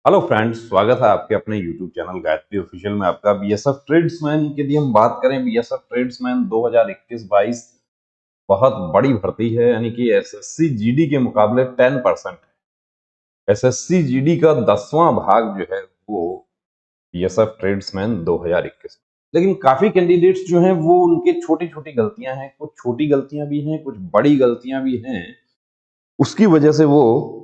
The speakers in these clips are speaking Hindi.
हेलो फ्रेंड्स, स्वागत है आपके अपने यूट्यूब चैनल गायत्री ऑफिशियल में। आपका बीएसएफ ट्रेड्समैन की यदि हम बात करें, बीएसएफ ट्रेड्समैन 2021-22 बहुत बड़ी भर्ती है, यानी कि एसएससी जीडी के मुकाबले 10% है। एसएससी जीडी का 10वां भाग जो है वो बीएसएफ ट्रेड्समैन 2021। लेकिन काफी कैंडिडेट्स जो हैं वो उनके छोटी छोटी गलतियां हैं, कुछ छोटी गलतियां भी हैं, कुछ बड़ी गलतियां भी हैं, उसकी वजह से वो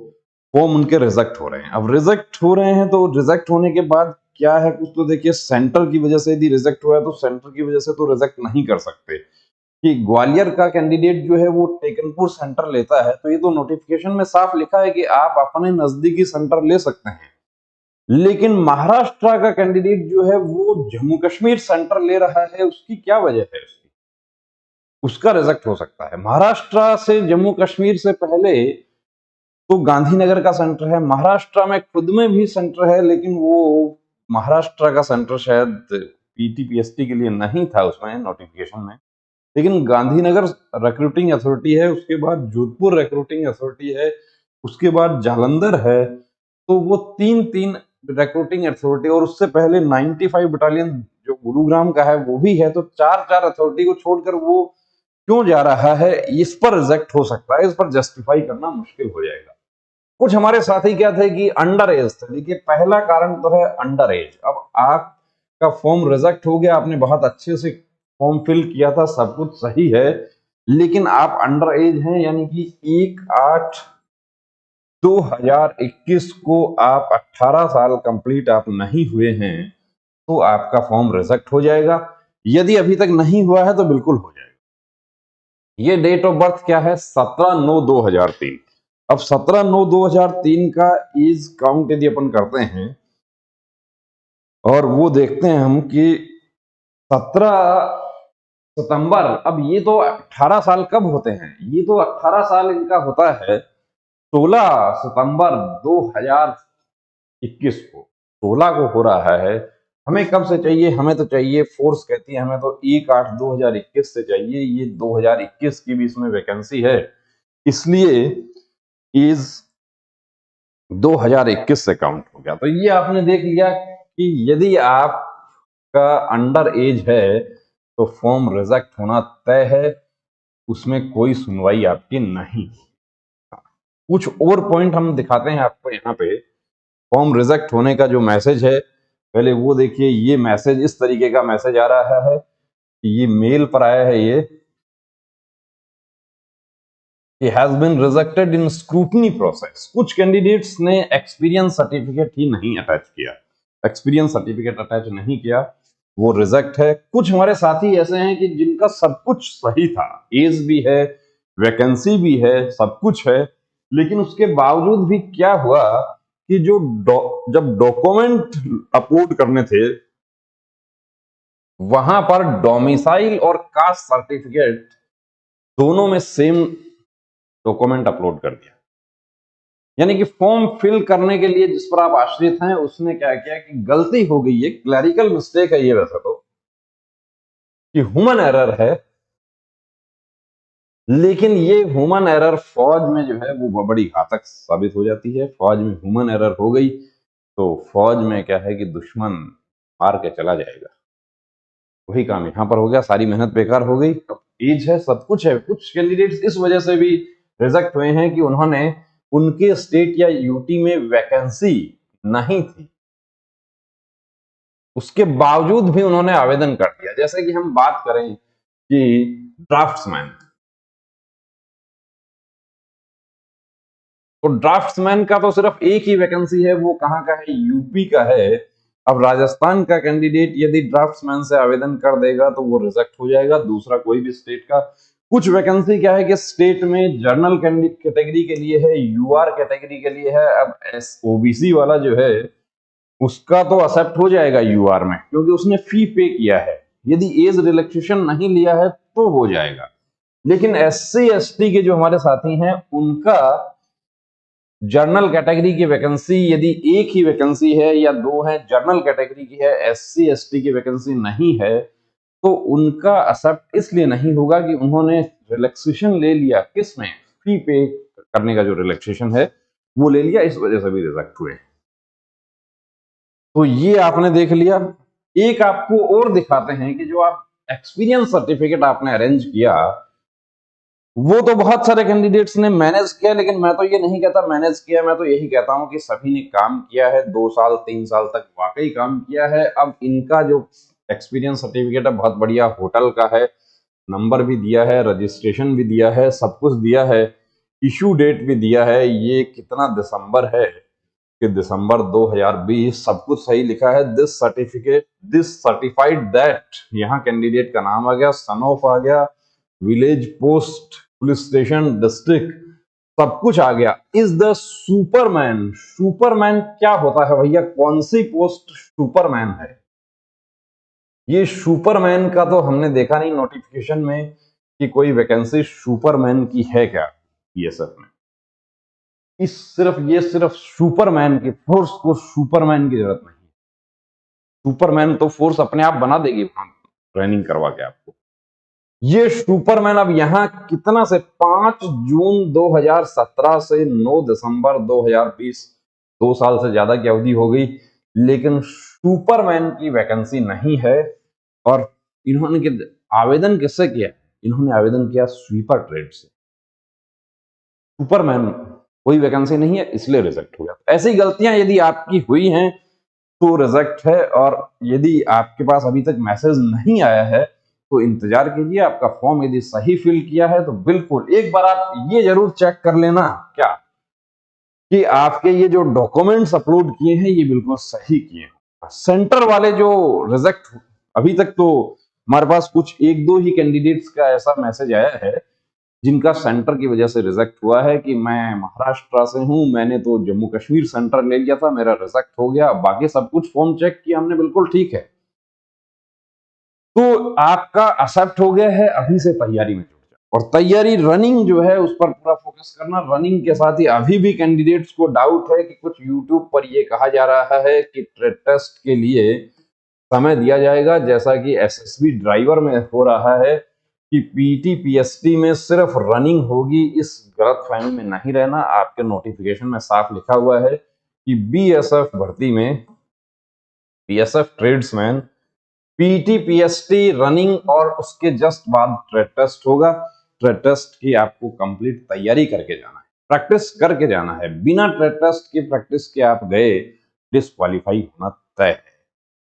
फॉर्म उनके रिजेक्ट हो रहे हैं। अब रिजेक्ट हो रहे हैं तो रिजेक्ट होने के बाद क्या है, कुछ तो देखिए, सेंटर की वजह से यदि रिजेक्ट हुआ है तो सेंटर की वजह से तो रिजेक्ट नहीं कर सकते। कि ग्वालियर का कैंडिडेट जो है वो टेकनपुर सेंटर लेता है तो ये तो नोटिफिकेशन में साफ लिखा है कि आप अपने नजदीकी सेंटर ले सकते हैं। लेकिन महाराष्ट्र का कैंडिडेट जो है वो जम्मू कश्मीर सेंटर ले रहा है, उसकी क्या वजह है? उसका रिजेक्ट हो सकता है। महाराष्ट्र से जम्मू कश्मीर से पहले तो गांधीनगर का सेंटर है, महाराष्ट्र में खुद में भी सेंटर है, लेकिन वो महाराष्ट्र का सेंटर शायद पीटीपीएसटी के लिए नहीं था उसमें नोटिफिकेशन में। लेकिन गांधीनगर रिक्रूटिंग अथॉरिटी है, उसके बाद जोधपुर रिक्रूटिंग अथॉरिटी है, उसके बाद जालंधर है। तो वो तीन तीन रिक्रूटिंग अथॉरिटी, और उससे पहले 95 बटालियन जो गुरुग्राम का है वो भी है। तो चार चार अथॉरिटी को छोड़कर वो क्यों जा रहा है, इस पर रिजेक्ट हो सकता है, इस पर जस्टिफाई करना मुश्किल हो जाएगा। कुछ हमारे साथी क्या थे कि अंडर एज थे। देखिए, पहला कारण तो है अंडर एज। अब आपका फॉर्म रिजेक्ट हो गया, आपने बहुत अच्छे से फॉर्म फिल किया था, सब कुछ सही है, लेकिन आप अंडर एज हैं, यानी कि 1/8/2021 को आप 18 साल कंप्लीट आप नहीं हुए हैं तो आपका फॉर्म रिजेक्ट हो जाएगा। यदि अभी तक नहीं हुआ है तो बिल्कुल हो जाएगा। ये डेट ऑफ बर्थ क्या है? 17/9/2003। अब 17/9/2003 का एज काउंट यदि अपन करते हैं और वो देखते हैं हम कि 17 सितंबर, अब ये तो 18 साल कब होते हैं? ये तो 18 साल इनका होता है 16 सितंबर 2021 को। 16 को हो रहा है। हमें कब से चाहिए? हमें तो चाहिए, फोर्स कहती है हमें तो 1/8/2021 से चाहिए। ये 2021 की भी इसमें वैकेंसी है, इसलिए एज 2021 से काउंट हो गया। तो ये आपने देख लिया कि यदि आपका अंडर एज है तो फॉर्म रिजेक्ट होना तय है, उसमें कोई सुनवाई आपकी नहीं। कुछ और पॉइंट हम दिखाते हैं आपको यहाँ पे। फॉर्म रिजेक्ट होने का जो मैसेज है, पहले वो देखिए। ये मैसेज, इस तरीके का मैसेज आ रहा है, ये मेल पर आया है। ये has been rejected in scrutiny process. कुछ कैंडिडेट्स ने एक्सपीरियंस सर्टिफिकेट ही नहीं अटैच किया, एक्सपीरियंस सर्टिफिकेट अटैच नहीं किया, वो रिजेक्ट है। कुछ हमारे साथी ऐसे हैं कि जिनका सब कुछ सही था, एज भी है, वैकेंसी भी है, सब कुछ है, लेकिन उसके बावजूद भी क्या हुआ कि जब डॉक्यूमेंट अपलोड करने थे वहां पर डोमिसाइल और कास्ट सर्टिफिकेट दोनों में सेम डॉक्यूमेंट अपलोड कर दिया। यानी कि फॉर्म फिल करने के लिए जिस पर आप आश्रित हैं उसने क्या किया कि गलती हो गई है, क्लरिकल मिस्टेक है ये, वैसे तो कि ह्यूमन एरर है, लेकिन ये ह्यूमन एरर फौज में जो है वो बड़ी घातक साबित हो जाती है। फौज में ह्यूमन एरर हो गई तो फौज में क्या है कि दुश्मन मार के चला जाएगा। वही काम यहां पर हो गया, सारी मेहनत बेकार हो गई। अब एज है, सब कुछ है। कुछ कैंडिडेट्स इस वजह से भी रिजेक्ट हुए हैं कि उन्होंने, उनके स्टेट या यूटी में वैकेंसी नहीं थी, उसके बावजूद भी उन्होंने आवेदन कर दिया। जैसे कि हम बात करें कि ड्राफ्ट्समैन, तो ड्राफ्ट्समैन का तो सिर्फ एक ही वैकेंसी है, वो कहां का है? यूपी का है। अब राजस्थान का कैंडिडेट यदि ड्राफ्ट्समैन से आवेदन कर देगा तो वो रिजेक्ट हो जाएगा, दूसरा कोई भी स्टेट का। कुछ वैकेंसी क्या है कि स्टेट में जनरल कैटेगरी के लिए है, यूआर कैटेगरी के लिए है। अब ओबीसी वाला जो है उसका तो एक्सेप्ट हो जाएगा यूआर में, क्योंकि उसने फी पे किया है। यदि एज रिलैक्सेशन नहीं लिया है तो हो जाएगा। लेकिन एससी एसटी के जो हमारे साथी हैं उनका जर्नल कैटेगरी की वैकेंसी, यदि एक ही वैकेंसी है या दो है, जर्नल कैटेगरी की है, एससी एसटी की वैकेंसी नहीं है, तो उनका एक्सेप्ट इसलिए नहीं होगा कि उन्होंने रिलैक्सेशन ले लिया। किसमें? फी पे करने का जो रिलैक्सेशन है वो ले लिया, इस वजह से भी रिजेक्ट हुए। तो ये आपने देख लिया। एक आपको और दिखाते हैं कि जो आप एक्सपीरियंस सर्टिफिकेट आपने अरेंज किया, वो तो बहुत सारे कैंडिडेट्स ने मैनेज किया, लेकिन मैं तो ये नहीं कहता मैनेज किया, मैं तो यही कहता हूं कि सभी ने काम किया है, 2 साल 3 साल तक वाकई काम किया है। अब इनका जो एक्सपीरियंस सर्टिफिकेट है बहुत बढ़िया होटल का है, नंबर भी दिया है, रजिस्ट्रेशन भी दिया है, सब कुछ दिया है, इशू डेट भी दिया है, ये कितना दिसंबर है कि दिसंबर 2020, सब कुछ सही लिखा है। दिस सर्टिफाइड दैट, यहाँ कैंडिडेट का नाम आ गया, सन ऑफ आ गया, village, post, police station, district, सब कुछ आ गया। Is the Superman. सुपरमैन क्या होता है भैया, कौन सी पोस्ट सुपरमैन है? ये सुपरमैन का तो हमने देखा नहीं नोटिफिकेशन में कि कोई वैकेंसी सुपरमैन की है क्या बीएसएफ में। सिर्फ सुपरमैन की फोर्स को सुपरमैन की जरूरत नहीं। सुपरमैन तो फोर्स अपने आप बना देगी वहां ट्रेनिंग करवा के आपको। ये सुपरमैन अब यहां कितना से 5 जून 2017 से 9 दिसंबर 2020, 2 साल से ज्यादा की अवधि हो गई, लेकिन सुपरमैन की वैकेंसी नहीं है। और इन्होंने आवेदन किससे किया? इन्होंने आवेदन किया स्वीपर ट्रेड से। सुपरमैन कोई वैकेंसी नहीं है, इसलिए रिजेक्ट हो गया। ऐसी गलतियां यदि आपकी हुई हैं तो रिजेक्ट है। और यदि आपके पास अभी तक मैसेज नहीं आया है तो इंतजार कीजिए। आपका फॉर्म यदि सही फिल किया है तो बिल्कुल एक बार आप ये जरूर चेक कर लेना क्या कि आपके ये जो डॉक्यूमेंट्स अपलोड किए हैं ये बिल्कुल सही किए हैं। सेंटर वाले जो रिजेक्ट, अभी तक तो हमारे पास कुछ 1-2 ही कैंडिडेट्स का ऐसा मैसेज आया है जिनका सेंटर की वजह से रिजेक्ट हुआ है कि मैं महाराष्ट्र से हूं, मैंने तो जम्मू कश्मीर सेंटर ले लिया था, मेरा रिजेक्ट हो गया। बाकी सब कुछ फॉर्म चेक किया हमने, बिल्कुल ठीक है। तो आपका एक्सेप्ट हो गया है, अभी से तैयारी में जुट जाओ। और तैयारी रनिंग जो है उस पर पूरा फोकस करना। रनिंग के साथ ही अभी भी कैंडिडेट्स को डाउट है कि कुछ यूट्यूब पर ये कहा जा रहा है कि ट्रेड टेस्ट के लिए समय दिया जाएगा, जैसा कि एसएसबी ड्राइवर में हो रहा है कि पीटी पीएसटी में सिर्फ रनिंग होगी। इस गलतफहमी में नहीं रहना। आपके नोटिफिकेशन में साफ लिखा हुआ है कि बीएसएफ भर्ती में, BSF tradesman, PT PST running और उसके जस्ट बाद ट्रेड टेस्ट होगा। ट्रेड टेस्ट की आपको कंप्लीट तैयारी करके जाना है, प्रैक्टिस करके जाना है। बिना ट्रेड टेस्ट की प्रैक्टिस के आप गए, डिस्क्वालीफाई होना तय है।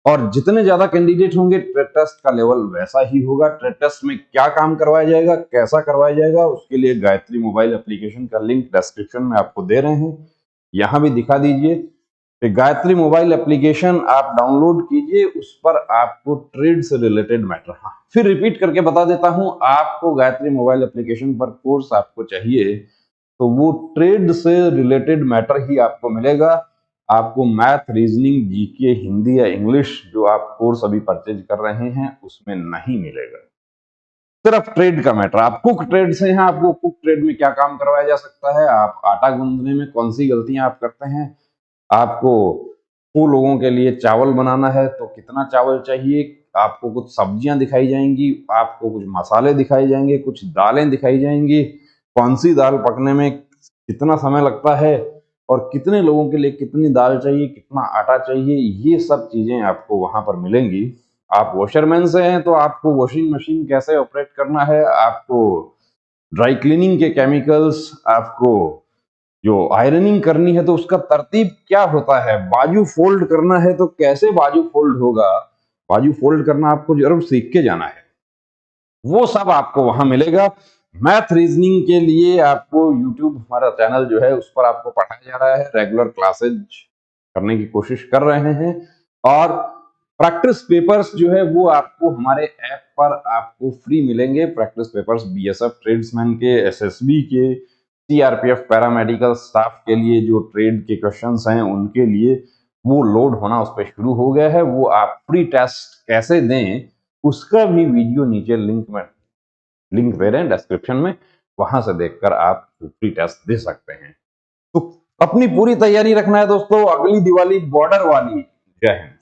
और जितने ज्यादा कैंडिडेट होंगे ट्रेड टेस्ट का लेवल वैसा ही होगा। ट्रेड टेस्ट में क्या काम करवाया जाएगा, कैसा करवाया जाएगा, उसके लिए गायत्री मोबाइल एप्लीकेशन का लिंक डिस्क्रिप्शन में आपको दे रहे हैं, यहां भी दिखा दीजिए। गायत्री मोबाइल एप्लीकेशन आप डाउनलोड कीजिए, उस पर आपको ट्रेड से रिलेटेड मैटर, हाँ फिर रिपीट करके बता देता हूं, आपको गायत्री मोबाइल एप्लीकेशन पर कोर्स आपको चाहिए तो वो ट्रेड से रिलेटेड मैटर ही आपको मिलेगा। आपको मैथ, रीजनिंग, जीके, हिंदी या इंग्लिश जो आप कोर्स अभी परचेज कर रहे हैं उसमें नहीं मिलेगा। सिर्फ ट्रेड का मैटर। आप कुक ट्रेड से हैं, आपको कुक ट्रेड में क्या काम करवाया जा सकता है, आप आटा गूंदने में कौन सी गलतियां आप करते हैं, आपको 2 लोगों के लिए चावल बनाना है तो कितना चावल चाहिए, आपको कुछ सब्जियां दिखाई जाएंगी, आपको कुछ मसाले दिखाए जाएंगे, कुछ दालें दिखाई जाएंगी, कौन सी दाल पकने में कितना समय लगता है और कितने लोगों के लिए कितनी दाल चाहिए, कितना आटा चाहिए, ये सब चीजें आपको वहां पर मिलेंगी। आप वॉशरमैन से हैं तो आपको वॉशिंग मशीन कैसे ऑपरेट करना है, आपको ड्राई क्लीनिंग के केमिकल्स, आपको जो आयरनिंग करनी है तो उसका तरतीब क्या होता है, बाजू फोल्ड करना है तो कैसे बाजू फोल्ड होगा, बाजू फोल्ड करना आपको जरूर सीख के जाना है, वो सब आपको वहां मिलेगा। मैथ रीजनिंग के लिए आपको यूट्यूब हमारा चैनल जो है उस पर आपको पढ़ाया जा रहा है, रेगुलर क्लासेज करने की कोशिश कर रहे हैं। और प्रैक्टिस पेपर्स जो है वो आपको हमारे ऐप पर आपको फ्री मिलेंगे। प्रैक्टिस पेपर्स बीएसएफ ट्रेड्समैन के, एसएसबी के, सीआरपीएफ पैरामेडिकल स्टाफ के लिए जो ट्रेड के क्वेश्चंस हैं उनके लिए वो लोड होना उस पर शुरू हो गया है। वो आप प्री टेस्ट कैसे दें उसका भी वीडियो नीचे लिंक दे रहे हैं डिस्क्रिप्शन में, वहां से देखकर आप प्री टेस्ट दे सकते हैं। तो अपनी पूरी तैयारी रखना है दोस्तों, अगली दिवाली बॉर्डर वाली। जय हिंद।